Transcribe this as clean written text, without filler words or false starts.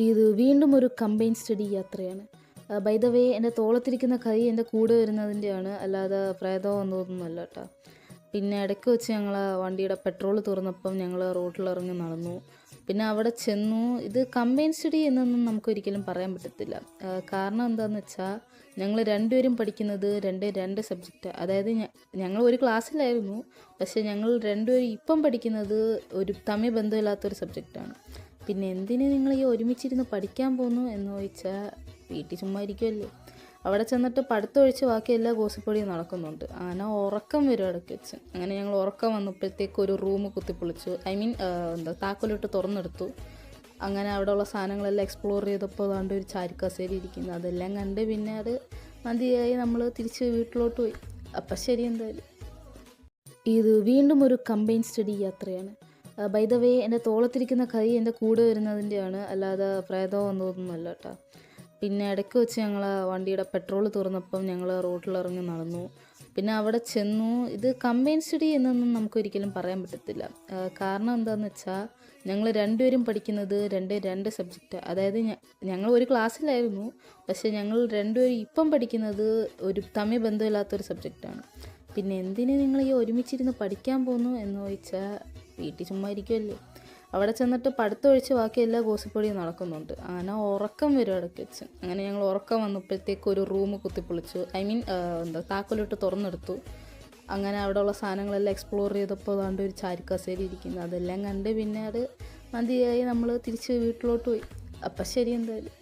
ഇത് വീണ്ടും ഒരു കമ്പൈൻ സ്റ്റഡി യാത്രയാണ്. ബൈ ദ വേ എൻ്റെ തോളത്തിരിക്കുന്ന കൈ എൻ്റെ കൂടെ വരുന്നതിൻ്റെയാണ്, അല്ലാതെ പ്രേതമോ എന്നതൊന്നുമല്ല കേട്ടോ. പിന്നെ ഇടയ്ക്ക് വെച്ച് ഞങ്ങൾ വണ്ടിയുടെ പെട്രോൾ തുറന്നപ്പം ഞങ്ങൾ റോഡിലിറങ്ങി നടന്നു. പിന്നെ അവിടെ ചെന്നു. ഇത് കമ്പൈൻ സ്റ്റഡി എന്നൊന്നും നമുക്കൊരിക്കലും പറയാൻ പറ്റത്തില്ല. കാരണം എന്താണെന്ന് വെച്ചാൽ ഞങ്ങൾ രണ്ടുപേരും പഠിക്കുന്നത് രണ്ട് സബ്ജക്റ്റാണ്. അതായത് ഞങ്ങൾ ഒരു ക്ലാസ്സിലായിരുന്നു, പക്ഷേ ഞങ്ങൾ രണ്ടുപേരും ഇപ്പം പഠിക്കുന്നത് ഒരു തമ്മിൽ ബന്ധമില്ലാത്തൊരു സബ്ജക്റ്റാണ്. പിന്നെ എന്തിന് നിങ്ങൾ ഈ ഒരുമിച്ചിരുന്ന് പഠിക്കാൻ പോകുന്നു എന്ന് ചോദിച്ചാൽ വീട്ടിൽ ചുമ്മാ ഇരിക്കുമല്ലേ. അവിടെ ചെന്നിട്ട് പഠിത്തമൊഴിച്ച് ബാക്കി എല്ലാ ഗോസിപ്പടിയും നടക്കുന്നുണ്ട്. അങ്ങനെ ഉറക്കം വരും ഇടയ്ക്ക് വെച്ച്. അങ്ങനെ ഞങ്ങൾ ഉറക്കം വന്നപ്പോഴത്തേക്ക് ഒരു റൂം കുത്തിപ്പൊളിച്ചു. താക്കോലിട്ട് തുറന്നെടുത്തു. അങ്ങനെ അവിടെയുള്ള സാധനങ്ങളെല്ലാം എക്സ്പ്ലോർ ചെയ്തപ്പോൾ അതുകൊണ്ട് ഒരു ചാരിക്കസേരി ഇരിക്കുന്നു. അതെല്ലാം കണ്ട് പിന്നെ അത് മതിയായി നമ്മൾ തിരിച്ച് വീട്ടിലോട്ട് പോയി. അപ്പം ശരി, എന്തായാലും ഇത് വീണ്ടും ഒരു കമ്പൈൻ സ്റ്റഡി യാത്രയാണ്. ബൈ ദ വേ എൻ്റെ തോളത്തിരിക്കുന്ന കൈ എൻ്റെ കൂടെ വരുന്നതിൻ്റെയാണ്, അല്ലാതെ പ്രേതമോ എന്നതൊന്നുമല്ല കേട്ടോ. പിന്നെ ഇടയ്ക്ക് വെച്ച് ഞങ്ങൾ വണ്ടിയുടെ പെട്രോൾ തുറന്നപ്പം ഞങ്ങൾ റോഡിലിറങ്ങി നടന്നു. പിന്നെ അവിടെ ചെന്നു. ഇത് കമ്പൈൻ സ്റ്റഡി എന്നൊന്നും നമുക്കൊരിക്കലും പറയാൻ പറ്റത്തില്ല. കാരണം എന്താണെന്ന് വെച്ചാൽ ഞങ്ങൾ രണ്ടുപേരും പഠിക്കുന്നത് രണ്ട് സബ്ജക്റ്റാണ്. അതായത് ഞങ്ങൾ ഒരു ക്ലാസ്സിലായിരുന്നു, പക്ഷേ ഞങ്ങൾ രണ്ടുപേരും ഇപ്പം പഠിക്കുന്നത് ഒരു തമ്മിൽ ബന്ധമില്ലാത്തൊരു സബ്ജക്റ്റാണ്. പിന്നെ എന്തിന് നിങ്ങൾ ഈ ഒരുമിച്ചിരുന്ന് പഠിക്കാൻ പോകുന്നു എന്ന് ചോദിച്ചാൽ വീട്ടിൽ ചുമ്മാ ഇരിക്കുമല്ലേ. അവിടെ ചെന്നിട്ട് പഠിത്തമൊഴിച്ച് ബാക്കി എല്ലാ ഗോസിപ്പടിയും നടക്കുന്നുണ്ട്. അങ്ങനെ ഉറക്കം വരും ഇടയ്ക്ക് വെച്ച്. അങ്ങനെ ഞങ്ങൾ ഉറക്കം വന്നപ്പോഴത്തേക്ക് ഒരു റൂം കുത്തിപ്പൊളിച്ചു. താക്കോലിട്ട് തുറന്നെടുത്തു. അങ്ങനെ അവിടെയുള്ള സാധനങ്ങളെല്ലാം എക്സ്പ്ലോർ ചെയ്തപ്പോൾ അതുകൊണ്ട് ഒരു ചാരിക്കസേരി ഇരിക്കുന്നു. അതെല്ലാം കണ്ട് പിന്നെ അത് മതിയായി നമ്മൾ തിരിച്ച് വീട്ടിലോട്ട് പോയി. അപ്പം ശരി, എന്തായാലും